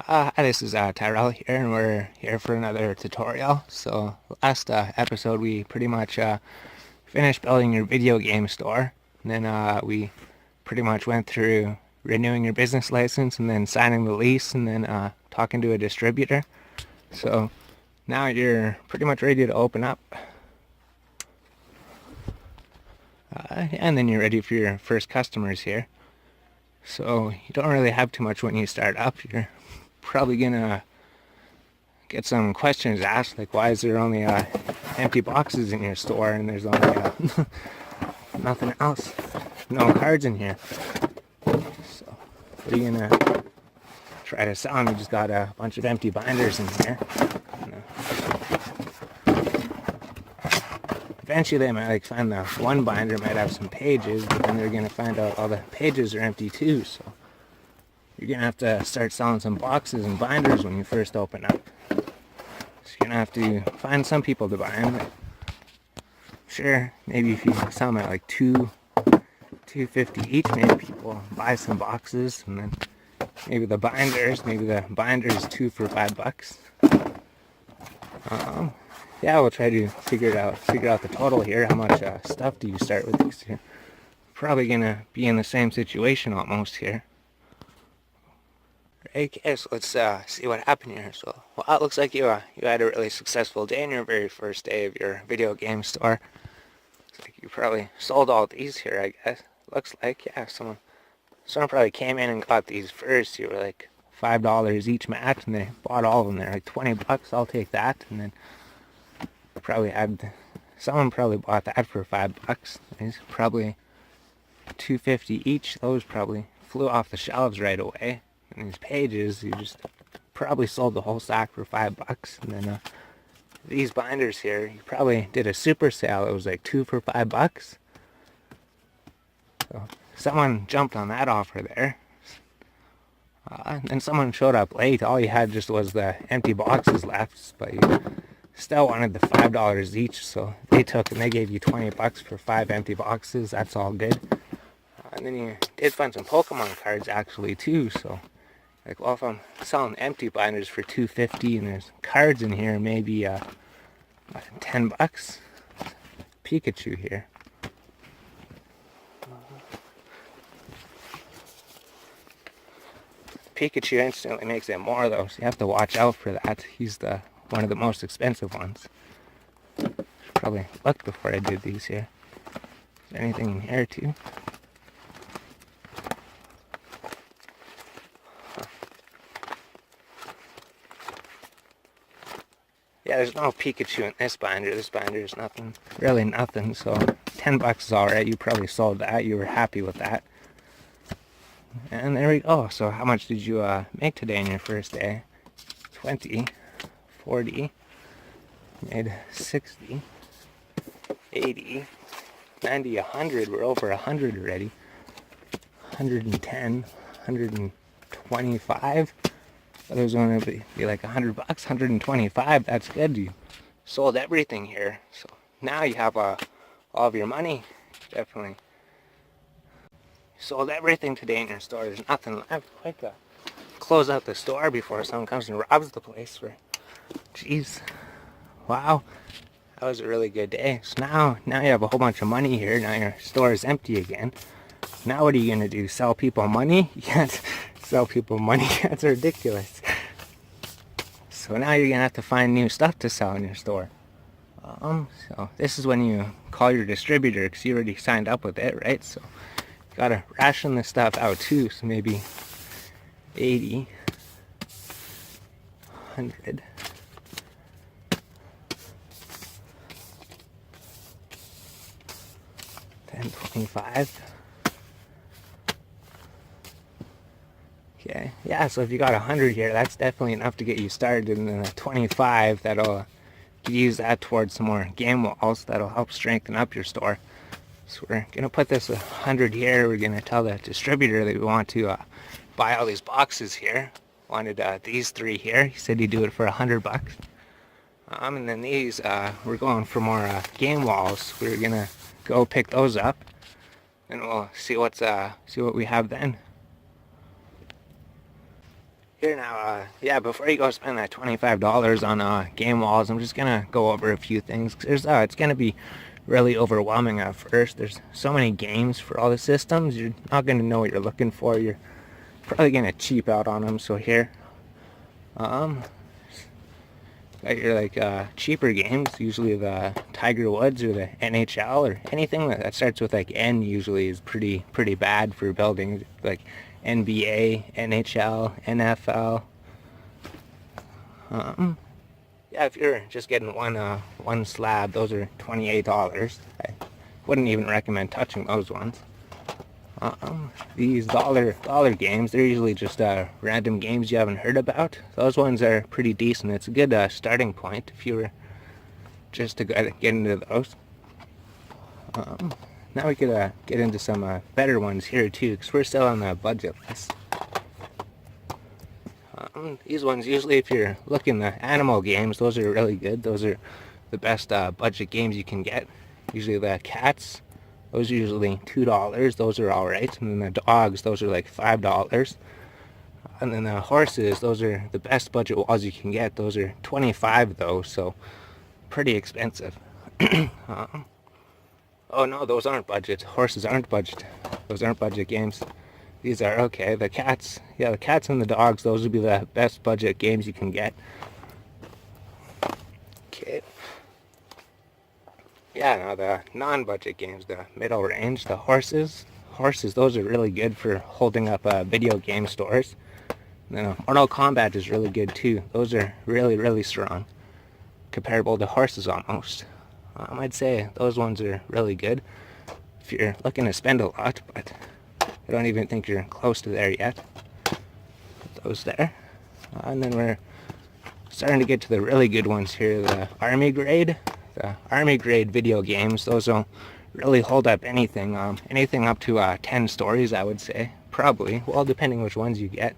Hi, this is Tyrell here, and we're here for another tutorial. So, last episode we pretty much finished building your video game store. And then we pretty much went through renewing your business license, and then signing the lease, and then talking to a distributor. So now you're pretty much ready to open up. And then you're ready for your first customers here. So you don't really have too much when you start up. You're probably gonna get some questions asked, like why is there only empty boxes in your store and there's only nothing else, no cards in here. So what are you gonna try to sell them? You just got a bunch of empty binders in here. Eventually they might find the one binder might have some pages, but then they're gonna find out all the pages are empty too. So you're gonna have to start selling some boxes and binders when you first open up. So you're gonna have to find some people to buy them. Sure, maybe if you sell them at like $2.50 each, maybe people buy some boxes, and then maybe the binders 2 for $5. Yeah, we'll try to figure out the total here. How much stuff do you start with these here? Probably gonna be in the same situation almost here. Okay, so let's see what happened here. So, well, it looks like you had a really successful day in your very first day of your video game store. Looks like you probably sold all these here, I guess. Looks like, yeah, someone probably came in and got these first. You were like $5 each match, and they bought all of them. They're like $20. I'll take that. And then someone probably bought that for $5. It's probably $2.50 each. Those probably flew off the shelves right away. And these pages, you just probably sold the whole sack for $5. And then these binders here, you probably did a super sale. It was like 2 for $5. So someone jumped on that offer there. And then someone showed up late. All you had just was the empty boxes left, but you still wanted the $5 each. So they took and they gave you $20 for 5 empty boxes. That's all good. And then you did find some Pokemon cards actually too. So like, well, if I'm selling empty binders for $2.50 and there's cards in here, maybe $10. Pikachu here. Pikachu instantly makes it more though, so you have to watch out for that. He's one of the most expensive ones. Should probably look before I did these here. Is there anything in here too? Yeah, there's no Pikachu in this binder. This binder is nothing, really nothing. So $10 is alright. You probably sold that. You were happy with that. And there we go. So how much did you make today in your first day? 20, 40, made 60, 80, 90, 100. We're over 100 already. 110, 125. There's going to be like $100, 125. That's good. You sold everything here. So now you have all of your money. Definitely sold everything today in your store. There's nothing left. Quick, close out the store before someone comes and robs the place. Jeez, wow, that was a really good day. So now you have a whole bunch of money here. Now your store is empty again. Now what are you gonna do? Sell people money? You can't sell people money. That's ridiculous. So now you're gonna have to find new stuff to sell in your store. So this is when you call your distributor because you already signed up with it, right? So you gotta ration this stuff out too. So maybe 80, 100. 10, 25. Okay, yeah, so if you got 100 here, that's definitely enough to get you started. And then the 25, you could use that towards some more game walls. That'll help strengthen up your store. So we're gonna put this 100 here. We're gonna tell the distributor that we want to buy all these boxes here. Wanted these 3 here. He said he'd do it for $100. And then these, we're going for more game walls. We're gonna go pick those up, and we'll see what we have then. Here now, yeah, before you go spend that $25 on game walls, I'm just gonna go over a few things. It's gonna be really overwhelming at first. There's so many games for all the systems, you're not gonna know what you're looking for. You're probably gonna cheap out on them. So here, got your cheaper games, usually the Tiger Woods or the NHL or anything that starts with like N usually is pretty bad for building, like NBA, NHL, NFL. Yeah, if you're just getting one slab, those are $28. I wouldn't even recommend touching those ones. These dollar games, they're usually just random games you haven't heard about. Those ones are pretty decent. It's a good starting point if you were just to get into those. Now we could get into some better ones here too, because we're still on the budget list. These ones, usually if you're looking at animal games, those are really good. Those are the best budget games you can get. Usually the cats, those are usually $2. Those are alright. And then the dogs, those are like $5. And then the horses, those are the best budget walls you can get. Those are $25 though, so pretty expensive. Oh no, those aren't budget. Horses aren't budget. Those aren't budget games. These are okay. The cats, yeah, the cats and the dogs, those would be the best budget games you can get. Okay. Yeah, now the non-budget games, the middle range, the horses, those are really good for holding up video game stores. And then Mortal Kombat is really good too. Those are really strong, comparable to horses almost. I'd say those ones are really good if you're looking to spend a lot, but I don't even think you're close to there yet. Put those there. And then we're starting to get to the really good ones here, the Army grade. The Army grade video games, those don't really hold up anything. Anything up to 10 stories, I would say. Probably. Well, depending which ones you get.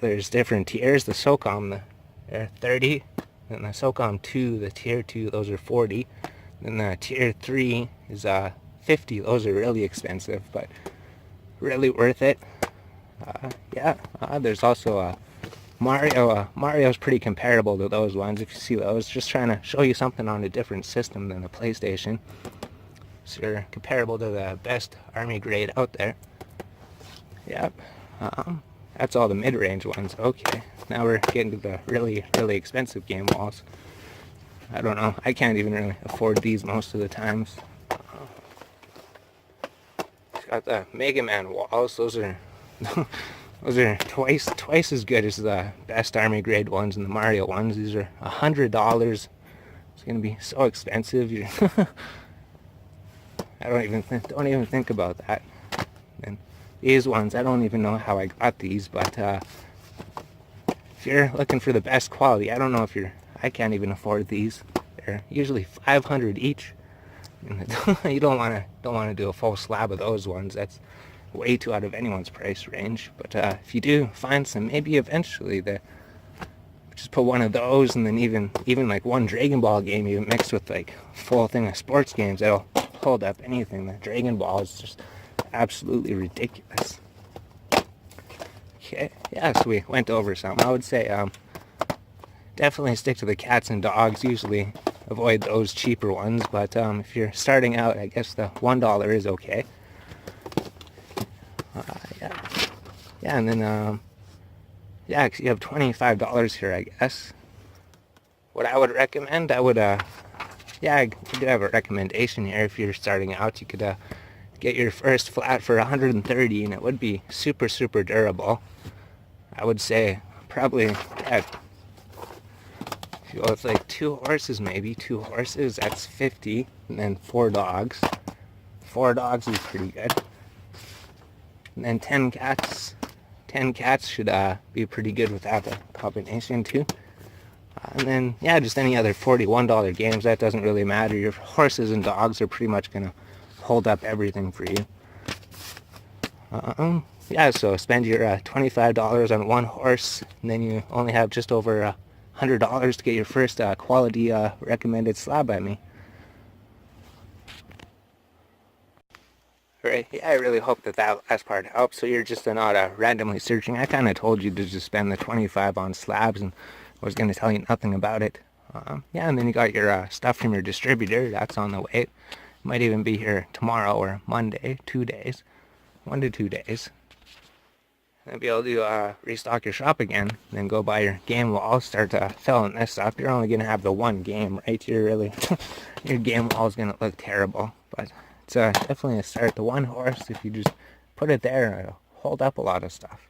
There's different tiers. The SOCOM, they're 30. Then the SOCOM 2, the tier 2, those are 40. Then the tier 3 is 50. Those are really expensive, but really worth it. Yeah, there's also Mario. Mario's pretty comparable to those ones. If you see those, just trying to show you something on a different system than the PlayStation. So you're comparable to the best Army grade out there. Yep. That's all the mid-range ones. Okay, now we're getting to the really expensive game walls. I don't know. I can't even really afford these most of the times. It's got the Mega Man walls. Those are those are twice as good as the best Army grade ones and the Mario ones. These are $100. It's gonna be so expensive. I don't even think about that. And these ones, I don't even know how I got these, but if you're looking for the best quality, I don't know if I can't even afford these. They're usually $500 each. You don't want to do a full slab of those ones. That's way too out of anyone's price range. But if you do find some, maybe eventually just put one of those, and then even like one Dragon Ball game, even mixed with like a full thing of sports games, that'll hold up anything. The Dragon Ball is just absolutely ridiculous. Okay, yeah, so we went over some. I would say definitely stick to the cats and dogs. Usually avoid those cheaper ones, but if you're starting out, I guess the $1 is okay. Yeah, and then yeah, you have $25 here, I guess. What I would recommend, yeah, I do have a recommendation here. If you're starting out, you could get your first flat for $130, and it would be super durable. I would say probably if you go with like 2 horses, maybe 2 horses, that's $50, and then 4 dogs. 4 dogs is pretty good. And then 10 cats. 10 cats should be pretty good with that combination too. And then, yeah, just any other $41 games, that doesn't really matter. Your horses and dogs are pretty much going to hold up everything for you. Yeah, so spend your $25 on one horse, and then you only have just over $100 to get your first quality recommended slab by me. Right. Yeah, I really hope that last part helps. So you're just not randomly searching. I kind of told you to just spend the 25 on slabs and was going to tell you nothing about it. Yeah, and then you got your stuff from your distributor. That's on the way. Might even be here tomorrow or Monday. 2 days. 1 to 2 days. And be able to restock your shop again. Then go buy your game wall. Start filling this up. You're only going to have the one game, right? You're really... your game wall is going to look terrible. But... it's definitely a start. The one horse, if you just put it there, it'll hold up a lot of stuff.